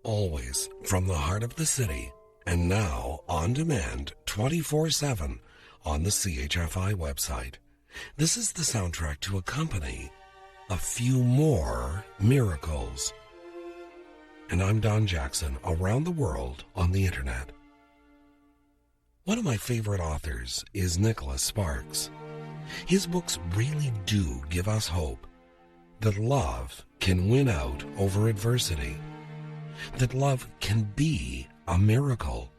always from the heart of the city, and now on demand 24/7 on the CHFI website. This is the soundtrack to accompany a few more miracles. And I'm Don Jackson, around the world on the internet. One of my favorite authors is Nicholas Sparks. His books really do give us hope that love can win out over adversity, that love can be a miracle,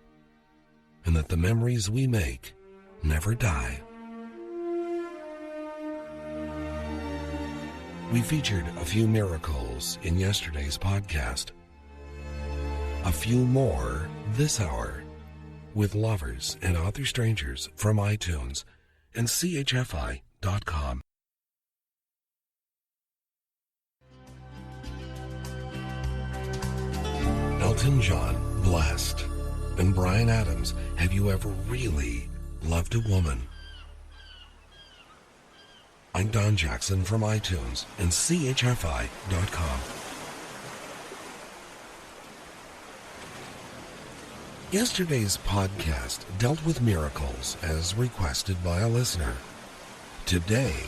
and that the memories we make never die. We featured a few miracles in yesterday's podcast. A few more this hour with Lovers and Other Strangers from iTunes and CHFI.com. Elton John, Blessed, and Bryan Adams, Have You Ever Really Loved a Woman? I'm Don Jackson from iTunes and CHFI.com. Yesterday's podcast dealt with miracles as requested by a listener. Today,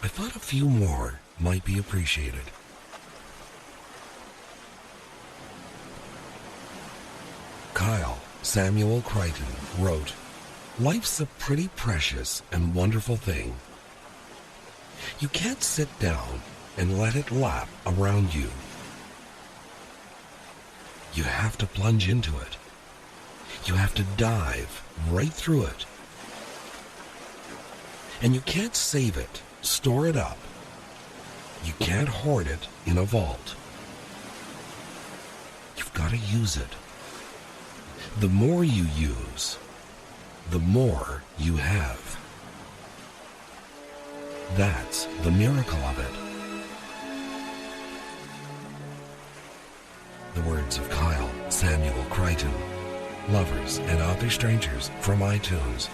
I thought a few more might be appreciated. Kyle Samuel Crichton wrote, "Life's a pretty precious and wonderful thing. You can't sit down and let it lap around you. You have to plunge into it. You have to dive right through it. And you can't save it, store it up. You can't hoard it in a vault. You've got to use it. The more you use, the more you have. That's the miracle of it." The words of Kyle Samuel Crichton, Lovers and Other Strangers from iTunes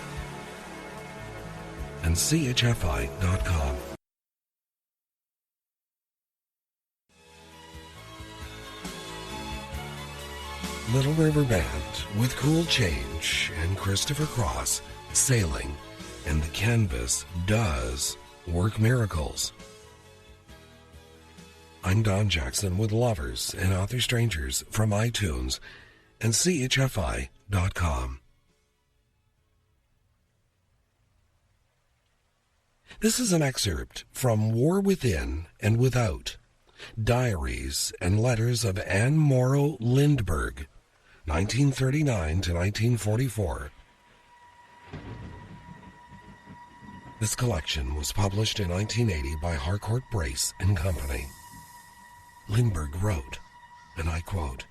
and CHFI.com. Little River Band with Cool Change and Christopher Cross, Sailing, and the Canvas does work miracles. I'm Don Jackson with Lovers and Other Strangers from iTunes and CHFI.com. This is an excerpt from War Within and Without, Diaries and Letters of Anne Morrow Lindbergh, 1939 to 1944. This collection was published in 1980 by Harcourt Brace and Company. Lindbergh wrote, and I quote,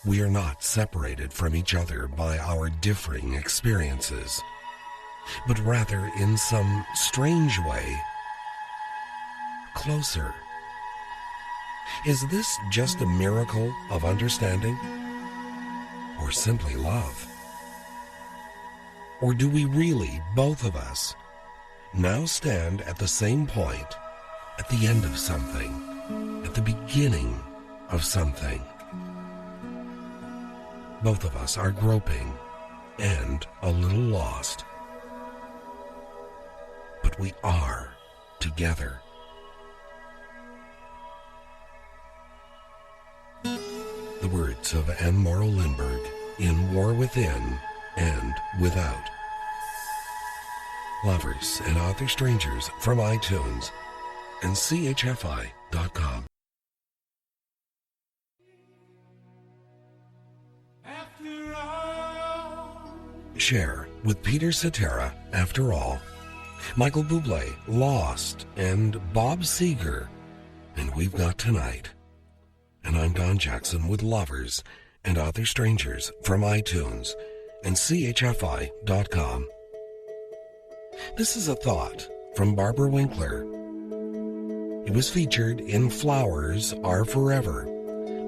"We are not separated from each other by our differing experiences, but rather in some strange way closer. Is this just a miracle of understanding, or simply love? Or do we really, both of us, now stand at the same point, at the end of something, at the beginning of something? Both of us are groping and a little lost, but we are together." The words of Anne Morrow Lindbergh in War Within and Without. Lovers and Other Strangers from iTunes and CHFI.com. Cher with Peter Cetera, After All. Michael Buble, Lost, and Bob Seger, and We've Got Tonight. And I'm Don Jackson with Lovers and Other Strangers from iTunes and CHFI.com. This is a thought from Barbara Winkler. It was featured in Flowers Are Forever,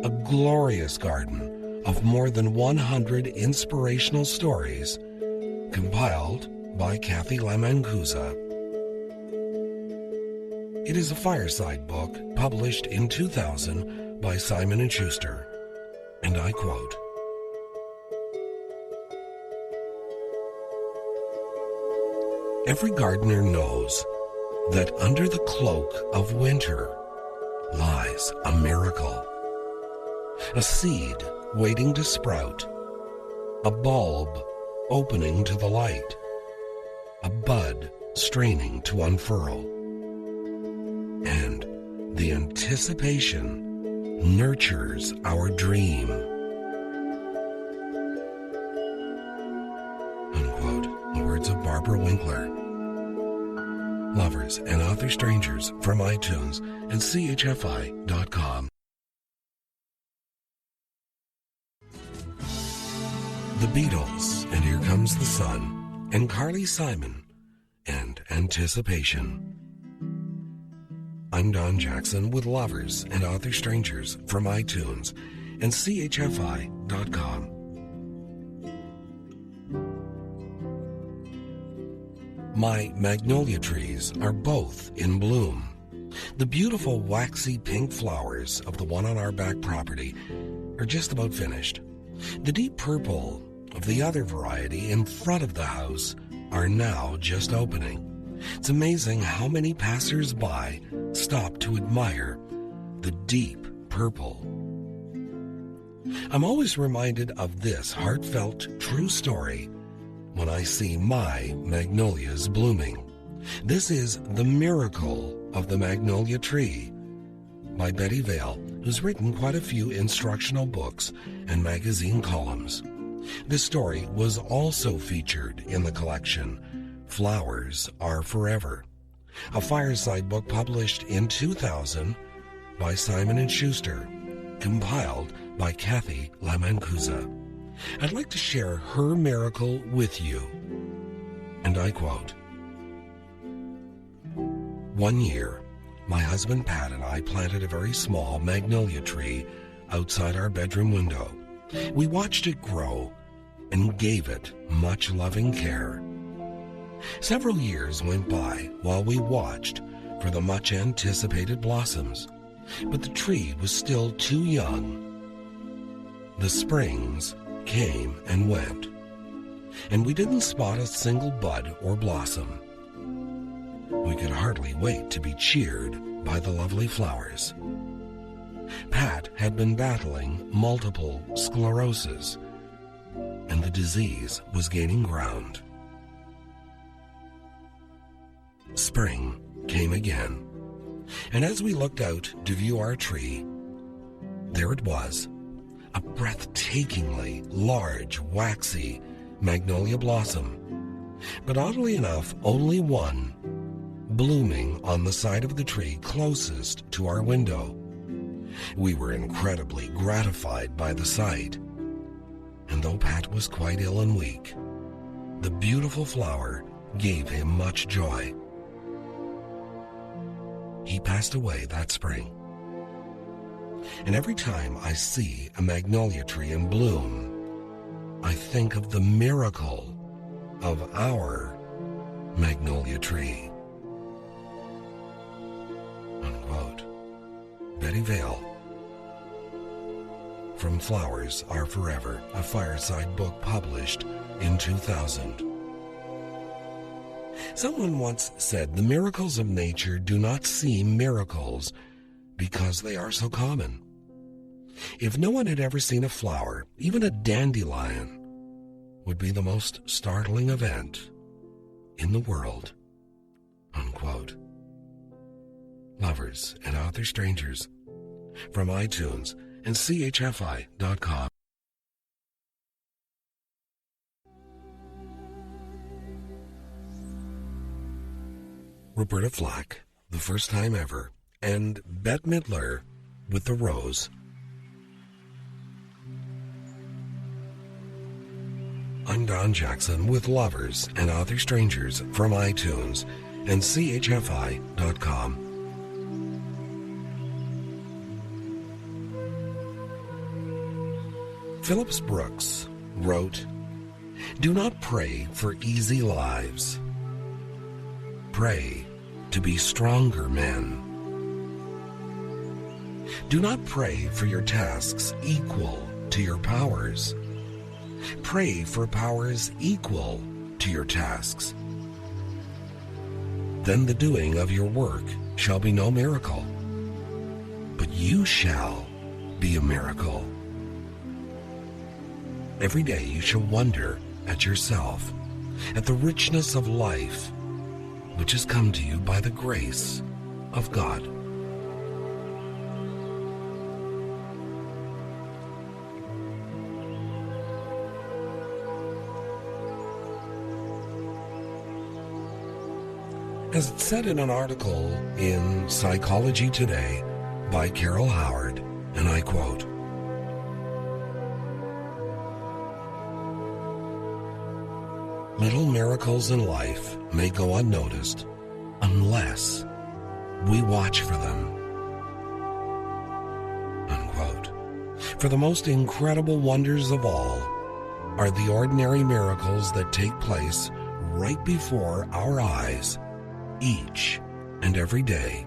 a glorious garden of more than 100 inspirational stories compiled by Kathy Lamancusa. It is a fireside book published in 2000 by Simon & Schuster, and I quote, "Every gardener knows that under the cloak of winter lies a miracle, a seed waiting to sprout, a bulb opening to the light, a bud straining to unfurl, and the anticipation nurtures our dream." Unquote. The words of Barbara Winkler. Lovers and Other Strangers from iTunes and CHFI.com. The Beatles and Here Comes the Sun, and Carly Simon and Anticipation. I'm Don Jackson with Lovers and Other Strangers from iTunes and CHFI.com. My magnolia trees are both in bloom. The beautiful waxy pink flowers of the one on our back property are just about finished. The deep purple of the other variety in front of the house are now just opening. It's amazing how many passers-by stop to admire the deep purple. I'm always reminded of this heartfelt, true story when I see my magnolias blooming. This is The Miracle of the Magnolia Tree by Bette Vale, who's written quite a few instructional books and magazine columns. This story was also featured in the collection Flowers Are Forever, a fireside book published in 2000 by Simon & Schuster, compiled by Kathy Lamancusa. I'd like to share her miracle with you, and I quote, "One year, my husband Pat and I planted a very small magnolia tree outside our bedroom window. We watched it grow and gave it much loving care. Several years went by while we watched for the much anticipated blossoms, but the tree was still too young. The springs came and went, and we didn't spot a single bud or blossom. We could hardly wait to be cheered by the lovely flowers. Pat had been battling multiple sclerosis, and the disease was gaining ground. Spring came again, and as we looked out to view our tree, there it was, a breathtakingly large, waxy magnolia blossom, but oddly enough, only one, blooming on the side of the tree closest to our window. We were incredibly gratified by the sight, and though Pat was quite ill and weak, the beautiful flower gave him much joy. He passed away that spring. And every time I see a magnolia tree in bloom, I think of the miracle of our magnolia tree." Unquote. Bette Vale. From Flowers Are Forever, a fireside book published in 2000. Someone once said, "The miracles of nature do not seem miracles because they are so common. If no one had ever seen a flower, even a dandelion would be the most startling event in the world." Unquote. Lovers and Other Strangers from iTunes and CHFI.com. Roberta Flack, The First Time Ever, and Bette Midler with The Rose. I'm Don Jackson with Lovers and Other Strangers from iTunes and CHFI.com. Phillips Brooks wrote, "Do not pray for easy lives. Pray to be stronger men. Do not pray for your tasks equal to your powers. Pray for powers equal to your tasks. Then the doing of your work shall be no miracle, but you shall be a miracle. Every day you shall wonder at yourself, at the richness of life, which has come to you by the grace of God." As it said in an article in Psychology Today by Carol Howard, and I quote, "Little miracles in life may go unnoticed unless we watch for them." Unquote. For the most incredible wonders of all are the ordinary miracles that take place right before our eyes each and every day.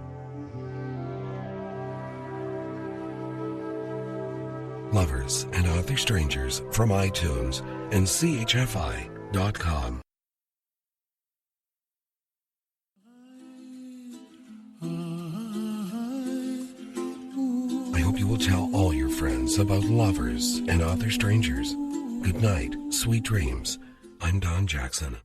Lovers and Other Strangers from iTunes and CHFI.com. I hope you will tell all your friends about Lovers and Other Strangers. Good night, sweet dreams. I'm Don Jackson.